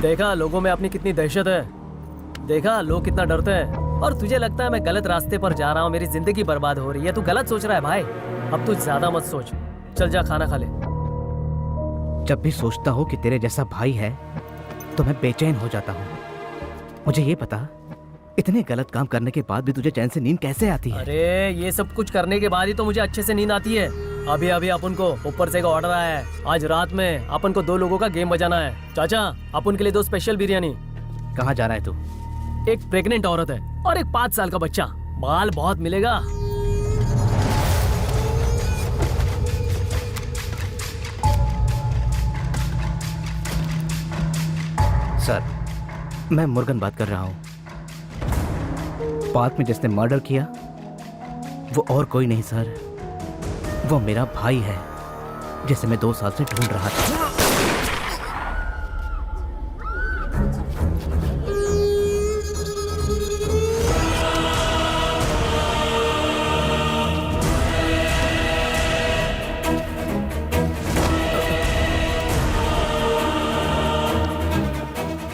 देखा लोगों में अपनी कितनी दहशत है, देखा लोग कितना डरते हैं, और तुझे लगता है मैं गलत रास्ते पर जा रहा हूँ, मेरी जिंदगी बर्बाद हो रही है। तू गलत सोच रहा है भाई, अब तू ज्यादा मत सोच, चल जा खाना खा ले। जब भी सोचता हूँ कि तेरे जैसा भाई है तो मैं बेचैन हो जाता हूँ। मुझे ये पता, इतने गलत काम करने के बाद भी तुझे चैन से नींद कैसे आती है? अरे ये सब कुछ करने के बाद ही तो मुझे अच्छे से नींद आती है। अभी अभी अपन को ऊपर से एक ऑर्डर आया है, आज रात में अपन को 2 लोगों का गेम बजाना है। चाचा अपन के लिए 2 स्पेशल बिरयानी। कहाँ जा रहा है तू? एक प्रेग्नेंट औरत है और एक 5 साल का बच्चा, माल बहुत मिलेगा। सर, मैं मुर्गन बात कर रहा हूँ। पार्क में जिसने मर्डर किया वो और कोई नहीं सर, वो मेरा भाई है जिसे मैं 2 साल से ढूंढ रहा था।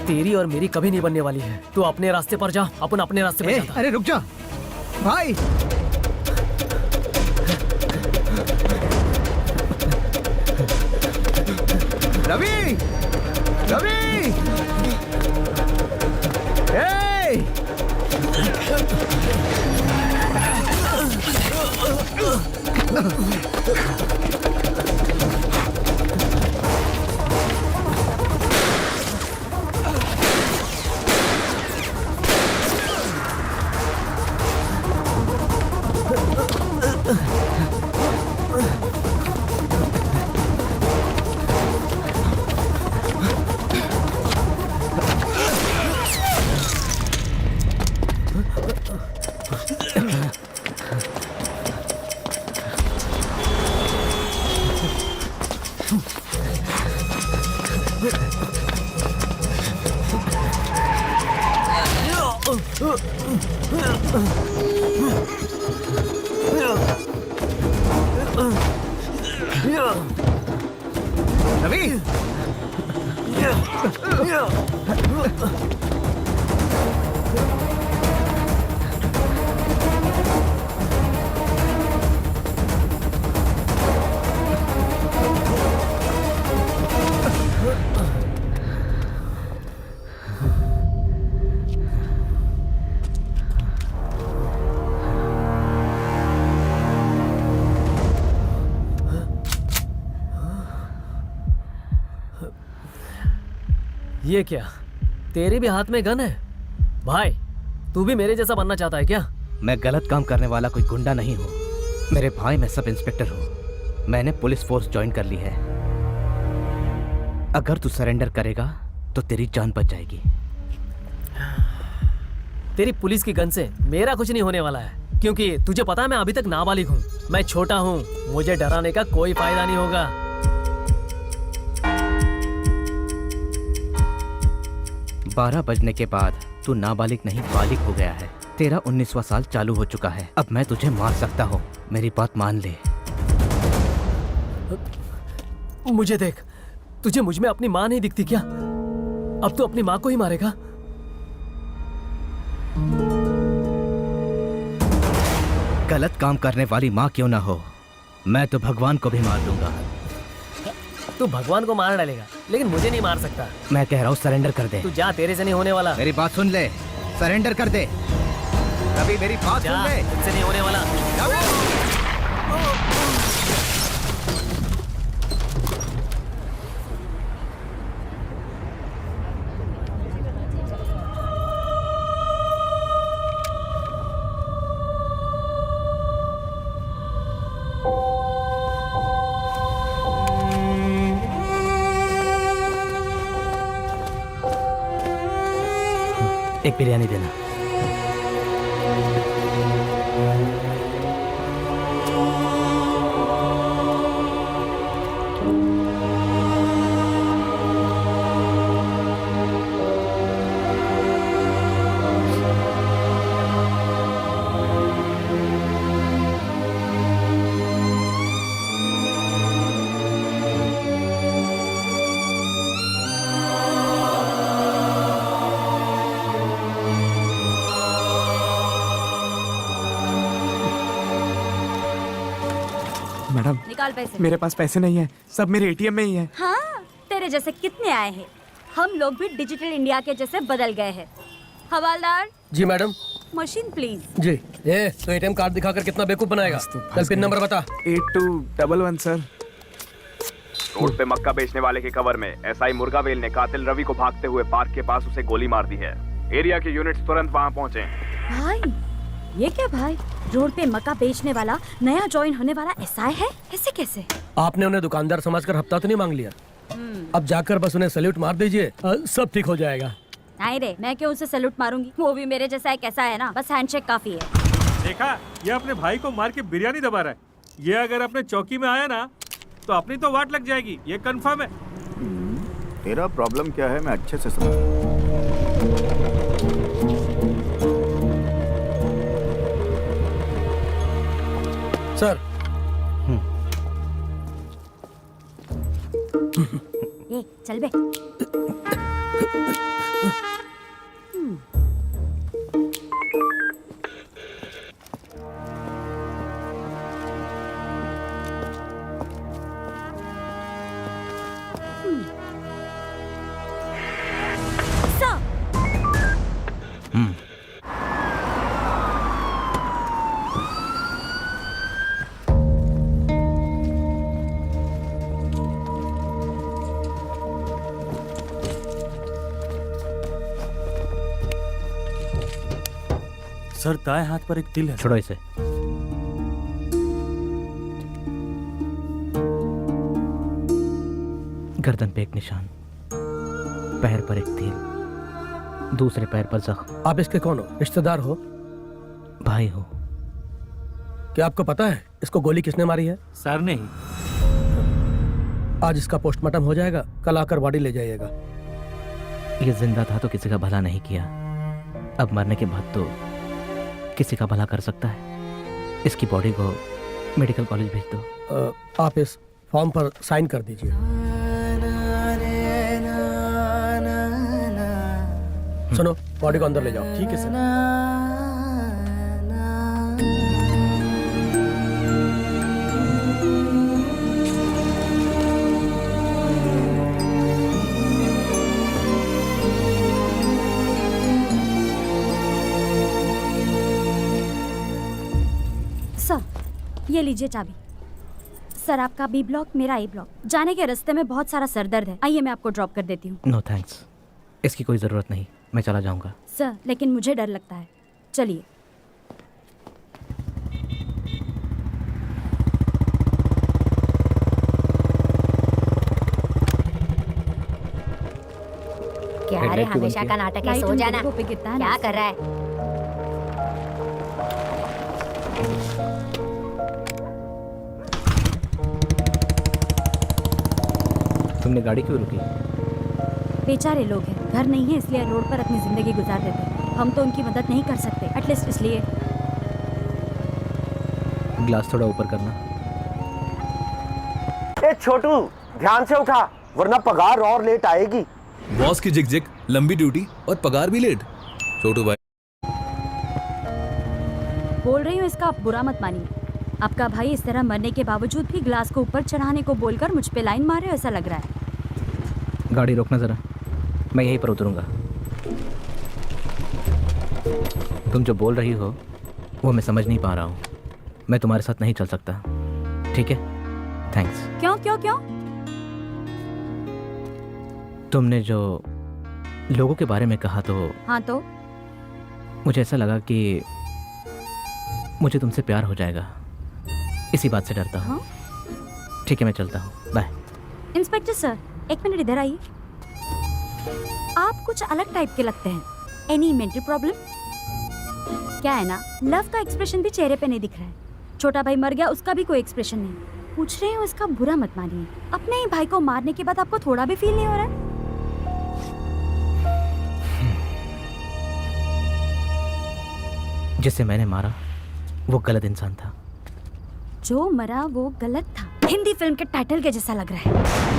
तेरी और मेरी कभी नहीं बनने वाली है। तू अपने रास्ते पर जा, अपन अपने रास्ते पर जाता। अरे रुक जा भाई। रवि, रवि, ये क्या, तेरे भी हाथ में गन है? भाई तू भी मेरे जैसा बनना चाहता है क्या? मैं गलत काम करने वाला कोई गुंडा नहीं हूँ मेरे भाई। मैं सब इंस्पेक्टर हूँ, मैंने पुलिस फोर्स ज्वाइन कर ली है। अगर तू सरेंडर करेगा तो तेरी जान बच जाएगी। तेरी पुलिस की गन से मेरा कुछ नहीं होने वाला है, क्योंकि तुझे पता है मैं अभी तक नाबालिग हूँ, मैं छोटा हूँ, मुझे डराने का कोई फायदा नहीं होगा। 12 बजने के बाद तू नाबालिग नहीं बालिग हो गया है। तेरा 19वां साल चालू हो चुका है। अब मैं तुझे मार सकता हूँ, मेरी बात मान ले। मुझे देख, तुझे मुझ में अपनी माँ नहीं दिखती क्या? अब तू अपनी माँ को ही मारेगा? गलत काम करने वाली माँ क्यों ना हो, मैं तो भगवान को भी मार दूंगा। तू भगवान को मार डालेगा, लेकिन मुझे नहीं मार सकता। मैं कह रहा हूँ सरेंडर कर दे। तू जा, तेरे से नहीं होने वाला। मेरी बात सुन ले, सरेंडर कर दे। अभी मेरी बात सुन ले। तुझसे नहीं होने वाला। एक बिरयानी देना। मैडम निकाल पैसे। मेरे पास पैसे नहीं है, सब मेरे एटीएम में ही है। हाँ, तेरे जैसे कितने आए हैं। हम लोग भी डिजिटल इंडिया के जैसे बदल गए हैं। हवालदार जी मैडम। Machine please. जी। ये तो एटीएम कार्ड दिखाकर कितना बेवकूफ बनाएगा? चल पिन नंबर बता। 8211 सर। रोड पे मक्का बेचने वाले के कवर में एसआई मुर्गावेल ने कातिल रवि को भागते हुए पार्क के पास उसे गोली मार दी है। एरिया के यूनिट्स तुरंत वहां पहुंचे। भाई ये क्या भाई, रोड पे मक्का बेचने वाला नया ज्वाइन होने वाला एसआई है? ऐसे कैसे? आपने उन्हें दुकानदार समझकर हफ्ता तो नहीं मांग लिया? अब जाकर बस उन्हें सैल्यूट मार दीजिए, सब ठीक हो जाएगा। नहीं रे, मैं क्यों उसे सैल्यूट मारूंगी? वो भी मेरे जैसा एक ऐसा है ना, बस हैंडशेक काफी है। देखा, ये अपने भाई को मार के बिरयानी दबा रहा है। ये अगर अपने चौकी में आया ना तो अपनी तो वाट लग जाएगी, ये कंफर्म है। तेरा प्रॉब्लम क्या है मैं अच्छे से समझ। सर। ए, चल बे। सर, दाएं हाथ पर एक तिल है। छोड़ो इसे। गर्दन पे एक निशान, पैर पर एक तिल, दूसरे पैर पर जख्म। आप इसके कौन हो? रिश्तेदार हो? भाई हो। क्या आपको पता है इसको गोली किसने मारी है? सर नहीं। आज इसका पोस्टमार्टम हो जाएगा, कल आकर बॉडी ले जाइएगा। ये जिंदा था तो किसी का भला नहीं किया, अब मरने के बाद तो किसी का भला कर सकता है। इसकी बॉडी को मेडिकल कॉलेज भेज दो। आप इस फॉर्म पर साइन कर दीजिए। सुनो, बॉडी को अंदर ले जाओ। ठीक है सर। सर, ये लीजिए चाबी। सर, आपका बी ब्लॉक, मेरा ए ब्लॉक। जाने के रास्ते में बहुत सारा सर दर्द है, आइए मैं आपको ड्रॉप कर देती हूँ। नो थैंक्स, इसकी कोई ज़रूरत नहीं, मैं चला जाऊंगा। सर, लेकिन मुझे डर लगता है। चलिए। क्या रे, हेडलाइट क्यों हमेशा बंद का किया? नाटक है। लाइट सो उन जाना। लोगों पे गिरता है ना, क्या इसलिए। कर रहा है? तुमने गाड़ी क्यों रुकी? बेचारे लोग हैं, घर नहीं है इसलिए रोड पर अपनी जिंदगी गुजार देते हैं। हम तो उनकी मदद नहीं कर सकते, एटलीस्ट इसलिए। ग्लास थोड़ा ऊपर करना। ए छोटू, ध्यान से उठा वरना पगार और लेट आएगी। बॉस की जिग जिग, लंबी ड्यूटी और पगार भी लेट। छोटू भाई बोल रही हूँ, इसका आप बुरा मत मानिए। आपका भाई इस तरह मरने के बावजूद भी ग्लास को ऊपर चढ़ाने को बोलकर मुझ पे लाइन मारे, ऐसा लग रहा है। गाड़ी रोकना ज़रा, मैं यहीं पर उतरूंगा। तुम जो बोल रही हो वो मैं समझ नहीं पा रहा हूँ। मैं तुम्हारे साथ नहीं चल सकता, ठीक है? थैंक्स। क्यों क्यों क्यों? तुमने जो लोगों के बारे में कहा तो हाँ तो मुझे ऐसा लगा कि मुझे तुमसे प्यार हो जाएगा, इसी बात से डरता हूँ। ठीक है, मैं चलता हूँ, बाय। इंस्पेक्टर सर, एक मिनट इधर आइए। आप कुछ अलग टाइप के लगते हैं। Any mental problem? क्या है ना, लव का एक्सप्रेशन भी चेहरे पे नहीं दिख रहा है। छोटा भाई मर गया, उसका भी कोई एक्सप्रेशन नहीं। पूछ रही हूँ, इसका बुरा मत मानिए। अपने ही भाई को मारने के बाद आपको थोड़ा भी फील नहीं हो रहा है? जिसे मैंने मारा वो गलत इंसान था। जो मरा वो गलत था। हिंदी फिल्म के टाइटल के जैसा लग रहा है।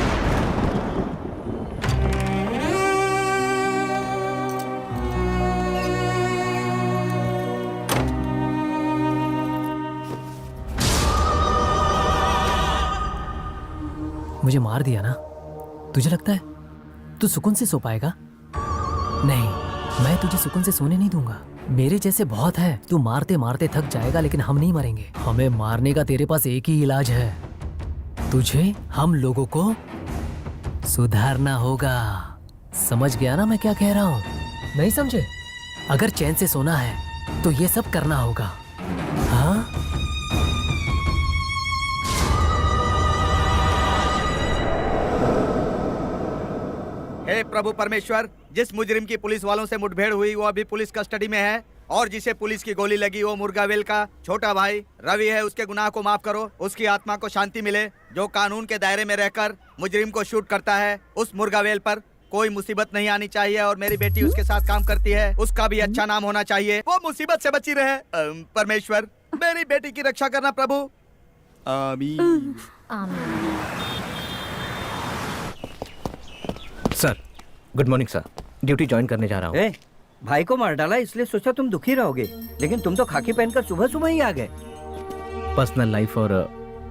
मुझे मार दिया ना, तुझे लगता है तू सुकून से सो पाएगा? नहीं, मैं तुझे सुकून से सोने नहीं दूंगा। मेरे जैसे बहुत है, तू मारते मारते थक जाएगा, लेकिन हम नहीं मरेंगे। हमें मारने का तेरे पास एक ही इलाज है, तुझे हम लोगों को सुधारना होगा। समझ गया ना मैं क्या कह रहा हूँ? नहीं समझे? अगर चैन से सोना है तो ये सब करना होगा। हाँ, हे प्रभु परमेश्वर, जिस मुजरिम की पुलिस वालों से मुठभेड़ हुई वो अभी पुलिस कस्टडी में है, और जिसे पुलिस की गोली लगी वो मुर्गावेल का छोटा भाई रवि है, उसके गुनाह को माफ करो, उसकी आत्मा को शांति मिले। जो कानून के दायरे में रहकर मुजरिम को शूट करता है, उस मुर्गावेल पर कोई मुसीबत नहीं आनी चाहिए, और मेरी बेटी उसके साथ काम करती है, उसका भी अच्छा नाम होना चाहिए, वो मुसीबत से बची रहे। परमेश्वर, मेरी बेटी की रक्षा करना प्रभु। आमीन। Sir, good morning sir. Duty join करने जा रहा हूँ। भाई को मार डाला इसलिए सोचा तुम दुखी रहोगे, लेकिन तुम तो खाकी पहनकर सुबह सुबह ही आ गए। पर्सनल लाइफ और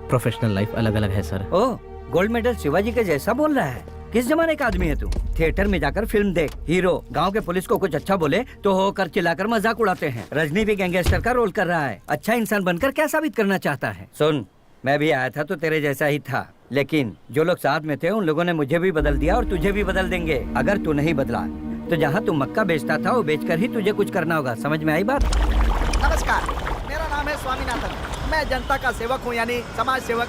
प्रोफेशनल लाइफ अलग अलग है सर। ओह, गोल्ड मेडल शिवाजी के जैसा बोल रहा है। किस जमाने का आदमी है तू? थिएटर में जाकर फिल्म देख, हीरो गांव के पुलिस को कुछ अच्छा बोले तो होकर चिल्लाकर मजाक उड़ाते हैं। रजनी भी गैंगस्टर का रोल कर रहा है। अच्छा इंसान बनकर क्या साबित करना चाहता है? सुन, मैं भी आया था तो तेरे जैसा ही था, लेकिन जो लोग साथ में थे उन लोगों ने मुझे भी बदल दिया और तुझे भी बदल देंगे। अगर तू नहीं बदला तो जहाँ तू मक्का बेचता था वो बेचकर ही तुझे कुछ करना होगा। समझ में आई बात? नमस्कार, मेरा नाम है स्वामीनाथन। मैं जनता का सेवक हूँ, यानी समाज सेवक।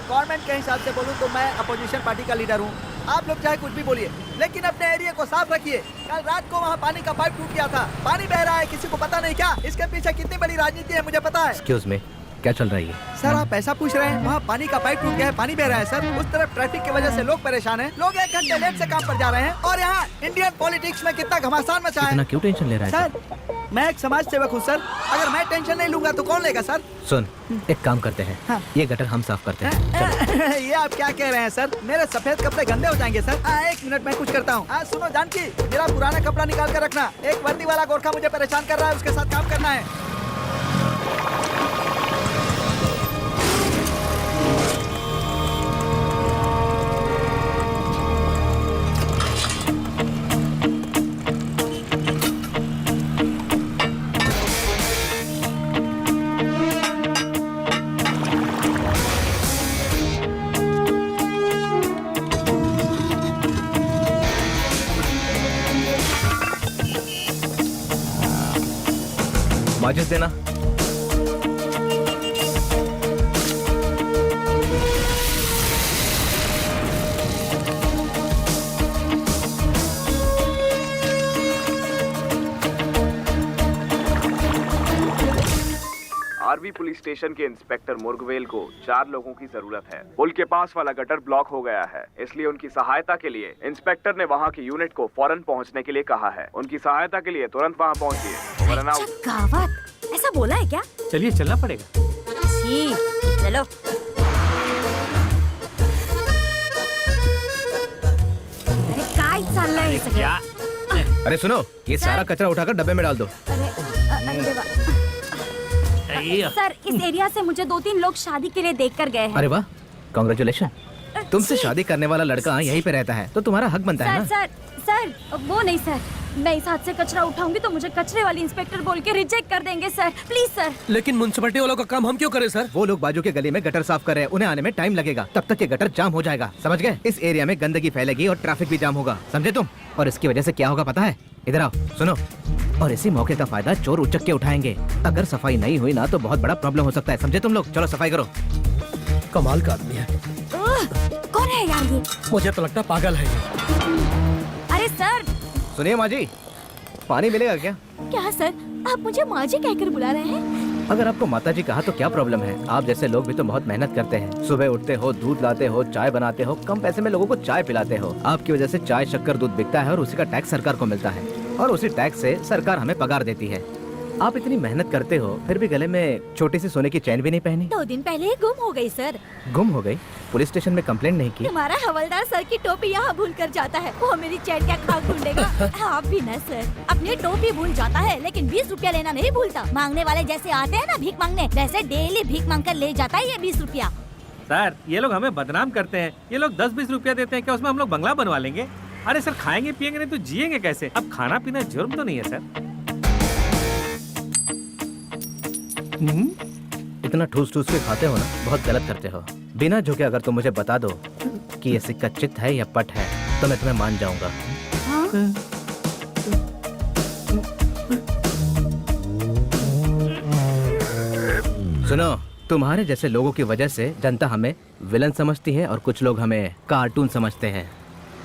गवर्नमेंट के हिसाब से बोलूँ तो मैं अपोजिशन पार्टी का लीडर हूँ। आप लोग चाहे कुछ भी बोलिए, लेकिन अपने एरिया को साफ रखिए। कल रात को वहाँ पानी का पाइप टूट गया था, पानी बह रहा है, किसी को पता नहीं क्या? इसके पीछे कितनी बड़ी राजनीति है मुझे पता है। एक्सक्यूज मी, क्या चल रही है? सर आप ऐसा पूछ रहे हैं? वहाँ पानी का पाइप टूट गया है, पानी बह रहा है सर। उस तरफ ट्रैफिक की वजह से लोग परेशान हैं। लोग 1 घंटे लेट से काम पर जा रहे हैं, और यहाँ इंडियन पॉलिटिक्स में कितना घमासान मचा है। क्यों टेंशन ले रहा है सर? मैं एक समाज सेवक हूँ सर, अगर मैं टेंशन नहीं लूंगा तो कौन लेगा सर? सुन, एक काम करते हैं, हाँ। ये गटर हम साफ करते हैं। ये आप क्या कह रहे हैं सर? मेरे सफेद कपड़े गंदे हो जाएंगे सर। 1 मिनट मैं कुछ करता हूँ। सुनो जानकी, मेरा पुराना कपड़ा निकाल कर रखना। एक वर्दी वाला गोरखा मुझे परेशान कर रहा है, उसके साथ काम करना है। माचिस देना। आरवी पुलिस स्टेशन के इंस्पेक्टर मुर्गवेल को 4 लोगों की जरूरत है। पुल के पास वाला गटर ब्लॉक हो गया है, इसलिए उनकी सहायता के लिए इंस्पेक्टर ने वहां की यूनिट को फौरन पहुंचने के लिए कहा है। उनकी सहायता के लिए तुरंत वहां पहुंचिए। Over and out. गावत, ऐसा बोला है क्या? चलिए चलना पड़ेगा। जी, चलो। अरे काय चाललंय हे सगळं? अरे सुनो, ये सारा कचरा उठाकर डब्बे में डाल दो। अरे देवा। सर, इस एरिया से मुझे 2-3 लोग शादी के लिए देख कर गए हैं। अरे वाह, कांग्रेचुलेशन। तुमसे शादी करने वाला लड़का यहीं पे रहता है, तो तुम्हारा हक बनता है ना? सर, वो नहीं सर। मैं इस हाथ से कचरा उठाऊंगी तो मुझे कचरे वाली इंस्पेक्टर बोल के रिजेक्ट कर देंगे सर। Please sir. लेकिन म्युनिसिपैलिटी वालों का काम हम क्यों करें सर? वो लोग बाजू के गली में गटर साफ कर रहे हैं, उन्हें आने में टाइम लगेगा, तब तक ये गटर जाम हो जाएगा। समझ गए? इस एरिया में गंदगी फैलेगी और ट्रैफिक भी जाम होगा, समझे तुम? और इसकी वजह से क्या होगा पता है? इधर आओ, सुनो। और इसी मौके का फायदा चोर उचक के उठाएंगे। अगर सफाई नहीं हुई ना तो बहुत बड़ा प्रॉब्लम हो सकता है, समझे तुम लोग? चलो सफाई करो। कमाल का आदमी है। कौन है यार ये? मुझे तो लगता पागल है ये। अरे सर। सुनिए माँ जी, पानी मिलेगा क्या? क्या सर, आप मुझे माँ जी कहकर बुला रहे हैं? अगर आपको माता जी कहा तो क्या प्रॉब्लम है? आप जैसे लोग भी तो बहुत मेहनत करते हैं। सुबह उठते हो, दूध लाते हो, चाय बनाते हो, कम पैसे में लोगों को चाय पिलाते हो। आपकी वजह से चाय, शक्कर, दूध बिकता है और उसी का टैक्स सरकार को मिलता है, और उसी टैक्स से सरकार हमें पगार देती है। आप इतनी मेहनत करते हो, फिर भी गले में छोटी सी सोने की चैन भी नहीं पहनी। 2 दिन पहले ही गुम हो गई सर। गुम हो गई? पुलिस स्टेशन में कंप्लेंट नहीं की? तुम्हारा हवलदार सर की टोपी यहाँ भूल कर जाता है, वो मेरी चैन क्या खाक ढूंढेगा? आप भी न सर, अपनी टोपी भूल जाता है लेकिन 20 रुपया लेना नहीं भूलता। मांगने वाले जैसे आते हैं ना भीख मांगने, वैसे डेली भीख मांग कर ले जाता है ये 20 रुपया। सर ये लोग हमें बदनाम करते हैं। ये लोग 10-20 रुपया देते हैं, क्या उसमें हम लोग बंगला बनवा लेंगे? अरे सर खाएंगे पिएंगे नहीं तो जिएंगे कैसे? अब खाना पीना जुर्म तो नहीं है सर। इतना ठूस ठूस के खाते हो ना, बहुत गलत करते हो। बिना झुके अगर तुम मुझे बता दो कि ये सिक्का चित है या पट है तो मैं तुम्हें मान जाऊंगा। सुनो, तुम्हारे जैसे लोगों की वजह से जनता हमें विलन समझती है और कुछ लोग हमें कार्टून समझते हैं।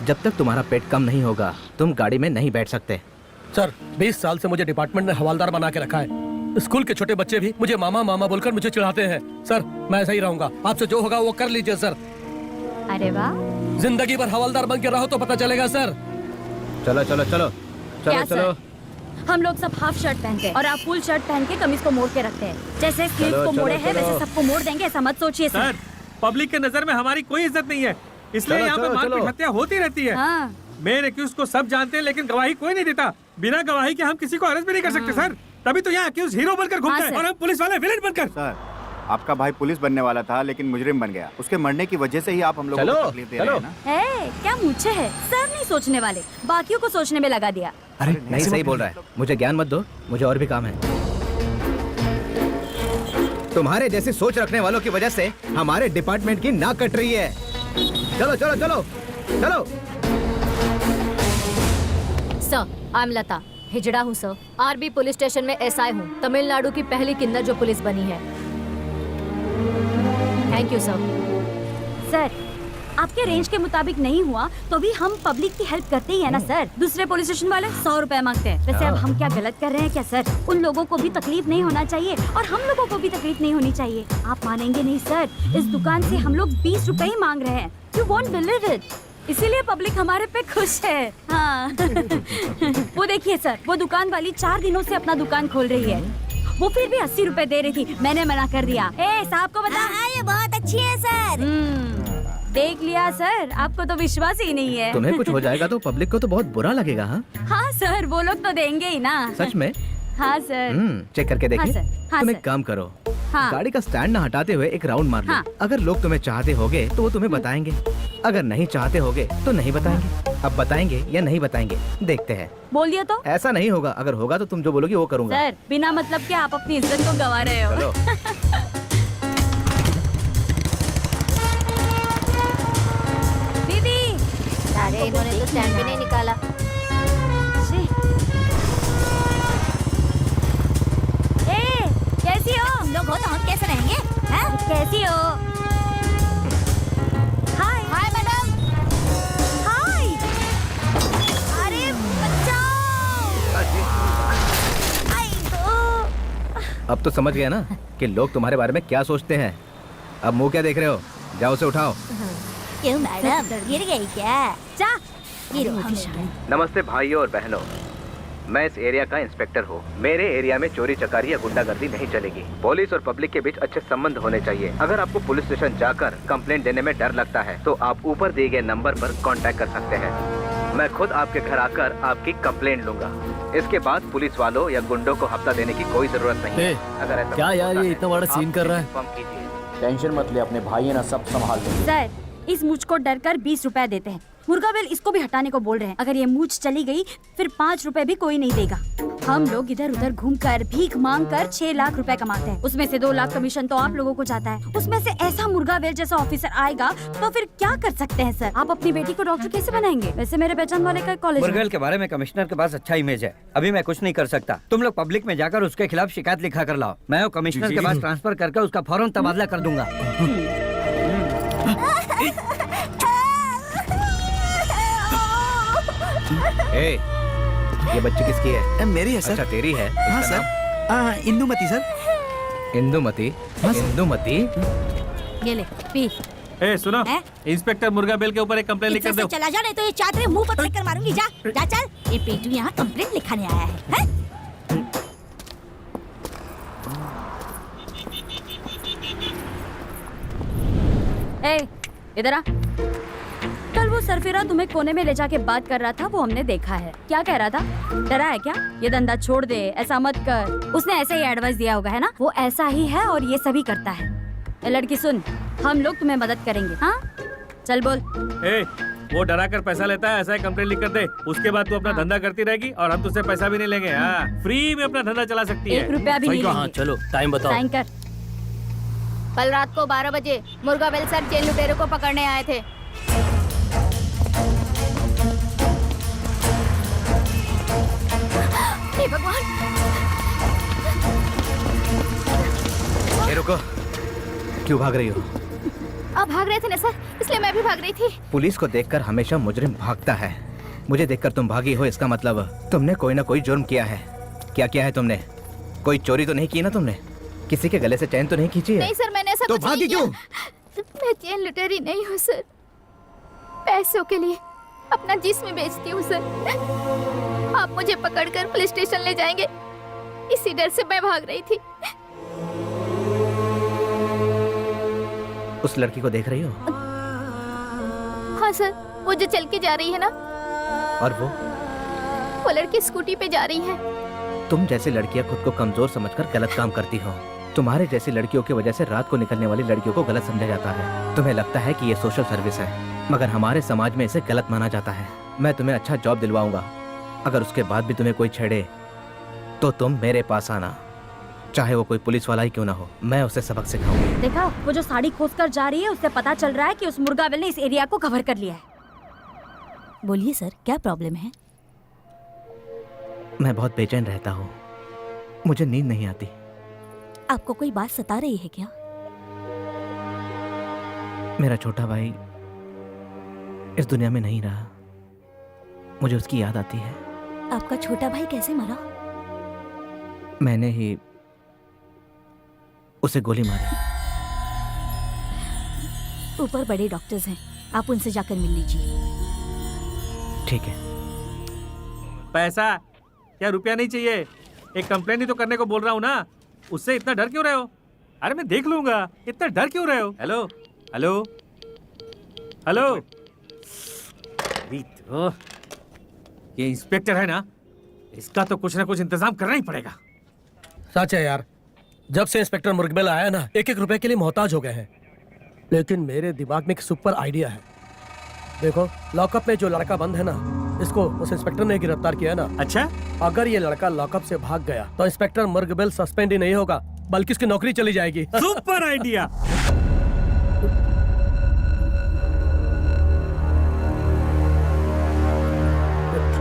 जब तक तुम्हारा पेट कम नहीं होगा तुम गाड़ी में नहीं बैठ सकते। सर 20 साल से मुझे डिपार्टमेंट ने हवालदार बना के रखा है। स्कूल के छोटे बच्चे भी मुझे मामा मामा बोलकर मुझे चिढ़ाते हैं। सर मैं ऐसा ही रहूंगा, आपसे जो होगा वो कर लीजिए सर। अरे वाह, जिंदगी भर हवालदार बन के रहो तो पता चलेगा सर। चलो चलो चलो चलो क्या चलो सर? हम लोग सब हाफ शर्ट पहनते हैं और आप फुल शर्ट पहन के कमीज को मोड़ के रखते हैं। जैसे स्लीव चलो, को चलो, मोड़े हैं चलो। वैसे सबको मोड़ देंगे, ऐसा मत सोचिए सर। सर पब्लिक के नजर में हमारी कोई इज्जत नहीं है, इसलिए चलो, यहाँ पे चलो, मारपीट चलो। हत्या होती रहती है। हाँ। मेन एक्यूज को सब जानते हैं लेकिन गवाही कोई नहीं देता। बिना गवाही के हम किसी को अरेस्ट भी नहीं कर सकते सर। तभी तो यहाँ एक्यूज हीरो बनकर घूमते हाँ, हैं सर। और हम पुलिस वाले विलेन बनकर। सर आपका भाई पुलिस बनने वाला था लेकिन मुजरिम बन गया। उसके मरने की वजह से ही आप हम लोगों चलो, को तकलीफ दे रहे हैं ना। ए, क्या मुझे है? सर नहीं सोचने वाले, बाकियों को सोचने में लगा दिया। अरे नहीं, सही बोल रहा है। मुझे ज्ञान मत दो, मुझे और भी काम है। तुम्हारे जैसी सोच रखने वालों की वजह से हमारे डिपार्टमेंट की नाक कट रही है। चलो चलो चलो चलो। सर आई एम लता, हिजड़ा हूँ सर। आरबी पुलिस स्टेशन में एसआई हूँ, तमिलनाडु की पहली किन्नर जो पुलिस बनी है। Thank you sir. सर आपके रेंज के मुताबिक नहीं हुआ तो भी हम पब्लिक की हेल्प करते ही है ना सर। दूसरे पुलिस स्टेशन वाले 100 रुपए मांगते हैं। वैसे अब हम क्या गलत कर रहे हैं क्या सर? उन लोगों को भी तकलीफ नहीं होना चाहिए और हम लोगों को भी तकलीफ नहीं होनी चाहिए। आप मानेंगे नहीं सर, इस दुकान से हम लोग 20 रुपए ही मांग रहे हैं। You won't believe it. इसीलिए पब्लिक हमारे पे खुश है। हाँ। वो देखिए सर, वो दुकान वाली 4 दिनों से अपना दुकान खोल रही है। वो फिर भी 80 रुपए दे रही थी, मैंने मना कर दिया। ए साहब को बता। ये बहुत अच्छी है सर। देख लिया सर, आपको तो विश्वास ही नहीं है। तुम्हें कुछ हो जाएगा तो पब्लिक को तो बहुत बुरा लगेगा। हाँ हाँ सर, वो लोग तो देंगे ही ना। सच में? हाँ सर। चेक करके देखिए। हाँ सर, हाँ तुम सर। एक काम करो, हाँ। गाड़ी का स्टैंड ना हटाते हुए एक राउंड मार लो। हाँ। अगर लोग तुम्हें चाहते होगे तो वो तुम्हें बताएंगे, अगर नहीं चाहते होगे तो नहीं बताएंगे। अब बताएंगे या नहीं बताएंगे देखते हैं। बोल दिया तो? ऐसा नहीं होगा, अगर होगा तो तुम जो बोलोगी वो करूंगा। सर बिना मतलब के आप अपनी इज्जत को गंवा रहे हो। चलो। दीदी। अरे इन्होंने तो स्टैंड भी नहीं निकाला। ए, कैसी हो? हम लोग हो तो हम कैसे रहेंगे? हैं? कैसी हो? हाय। Hi madam. हाय। अरे बचाओ। आई तो। अब तो समझ गया ना कि लोग तुम्हारे बारे में क्या सोचते हैं। अब मुंह क्या देख रहे हो, जाओ उसे उठाओ। क्यों मैडम, गिर गई क्या? जा। गिरो हमें। नमस्ते भाइयों और बहनों, मैं इस एरिया का इंस्पेक्टर हूँ। मेरे एरिया में चोरी चकारी या गुंडागर्दी नहीं चलेगी। पुलिस और पब्लिक के बीच अच्छे संबंध होने चाहिए। अगर आपको पुलिस स्टेशन जाकर कंप्लेंट देने में डर लगता है तो आप ऊपर दिए गए नंबर पर कांटेक्ट कर सकते हैं। मैं खुद आपके घर आकर आपकी कंप्लेंट लूंगा। इसके बाद पुलिस वालों या गुंडों को हफ्ता देने की कोई जरूरत नहीं है। अगर ऐसा क्या यार, होता ये है, इतना बड़ा आप सीन कर रहा है। इन्फॉर्म कीजिए। टेंशन मत ले, अपने भाई है ना, सब संभाल लेंगे। सर इस मूछ को डर कर 20 रुपए देते हैं। मुर्गावेल इसको भी हटाने को बोल रहे हैं। अगर ये मूछ चली गई फिर 5 रुपए भी कोई नहीं देगा। हम लोग इधर उधर घूमकर भीख मांग कर 6 लाख रुपए कमाते हैं। उसमें से 2 लाख कमीशन तो आप लोगों को जाता है। उसमें से ऐसा मुर्गावेल जैसा ऑफिसर आएगा तो फिर क्या कर सकते हैं सर? आप अपनी बेटी को डॉक्टर कैसे बनाएंगे? वैसे मेरे पहचान वाले का कॉलेज है। मुर्गेल के बारे में कमिश्नर के पास अच्छा इमेज है। अभी मैं कुछ नहीं कर सकता। तुम लोग पब्लिक में जाकर उसके खिलाफ शिकायत लिखा कर लाओ। मैं वो कमिश्नर के पास ट्रांसफर करके उसका फौरन तबादला कर दूंगा। ए, ये बच्ची किसकी है? मेरी है सर। अच्छा तेरी है। हाँ इसका नाम? Sir, Indumati sir. इंदुमती। इंदुमती। ये ले पी। ए सुनो, हैं? इंस्पेक्टर मुर्गाबेल के ऊपर एक कंप्लेंट लिख कर दो। चला जा, नहीं तो ये चादरें मुंह पर लेकर मारूंगी। जा जा चल। ये पेटू यहाँ कंप्लेंट लिखाने आया है, हैं? ए, इधर आ। कल वो सरफिरा तुम्हें कोने में ले जाके बात कर रहा था, वो हमने देखा है। क्या कह रहा था? डरा है क्या? ये धंधा छोड़ दे, ऐसा मत कर। उसने ऐसे ही एडवाइस दिया होगा, है ना? वो ऐसा ही है और ये सभी करता है। ए लड़की सुन, हम लोग तुम्हें मदद करेंगे। हाँ चल बोल। ए, वो डरा कर पैसा लेता है, ऐसा है कंप्लेंट लिख कर दे, उसके बाद तू अपना धंधा करती रहेगी और हम तुझसे पैसा भी नहीं लेंगे। हाँ, फ्री में अपना धंधा चला सकती है। 1 रुपया भी नहीं लेंगे। चलो टाइम बताओ। साइन कर। कल रात को 12 बजे मुर्गावेल सर जेल लुटेरों को पकड़ने आए थे। हे भगवान! रुको, क्यों भाग रही हो? आप भाग रहे थे ना सर, इसलिए मैं भी भाग रही थी। पुलिस को देखकर हमेशा मुजरिम भागता है। मुझे देखकर तुम भागी हो, इसका मतलब तुमने कोई ना कोई जुर्म किया है। क्या किया है तुमने? कोई चोरी तो नहीं की ना तुमने? किसी के गले से चैन तो नहीं खींची है? नहीं सर, मैंने ऐसा तो कुछ नहीं भागी क्यों? किया। मैं चेन लुटेरी नहीं हूँ सर, पैसों के लिए अपना जिस्म बेचती हूँ सर। आप मुझे पकड़कर पुलिस स्टेशन ले जाएंगे, इसी डर से मैं भाग रही थी। उस लड़की को देख रही हो? हाँ सर, वो जो चल के जा रही है ना, और वो लड़की स्कूटी पे जा रही है। तुम जैसी लड़कियां खुद को कमजोर समझकर गलत काम करती हो। तुम्हारे जैसी लड़कियों की वजह से रात को निकलने वाली लड़कियों को गलत समझा जाता है। तुम्हें लगता है कि ये सोशल सर्विस है, मगर हमारे समाज में इसे गलत माना जाता है। मैं तुम्हें अच्छा जॉब दिलवाऊंगा, अगर उसके बाद भी तुम्हें कोई छेड़े तो तुम मेरे पास आना, चाहे वो कोई पुलिस वाला ही क्यों ना हो। मैं उसे सबक सिखाऊंगा। देखा, वो जो साड़ी खोज कर जा रही है, उससे पता चल रहा है कि उस मुर्गावेल ने इस एरिया को कवर कर लिया है। बोलिए सर, क्या प्रॉब्लम है? मैं बहुत बेचैन रहता हूँ, मुझे नींद नहीं आती। आपको कोई बात सता रही है क्या? मेरा छोटा भाई इस दुनिया में नहीं रहा, मुझे उसकी याद आती है। आपका छोटा भाई कैसे मरा? मैंने ही उसे गोली मारी। ऊपर बड़े डॉक्टर्स हैं, आप उनसे जाकर मिल लीजिए। ठीक है। पैसा क्या रुपया नहीं चाहिए? एक कंप्लेंट ही तो करने को बोल रहा हूँ ना, उससे इतना डर क्यों रहे हो? अरे मैं देख लूंगा, इतना डर क्यों रहे हो? हेलो हेलो हेलो, तो ये इंस्पेक्टर है ना, इसका तो कुछ ना कुछ इंतजाम करना ही पड़ेगा। सच है यार, जब से इंस्पेक्टर मुर्गवेल आया ना, 1-1 रुपए के लिए मोहताज हो गए हैं। लेकिन मेरे दिमाग में एक सुपर आइडिया है। देखो, लॉकअप में जो लड़का बंद है ना, इसको उस इंस्पेक्टर ने गिरफ्तार किया ना। अच्छा, अगर ये लड़का लॉकअप से भाग गया तो इंस्पेक्टर मुर्गवेल सस्पेंड ही नहीं होगा, बल्कि इसकी नौकरी चली जाएगी। Super idea.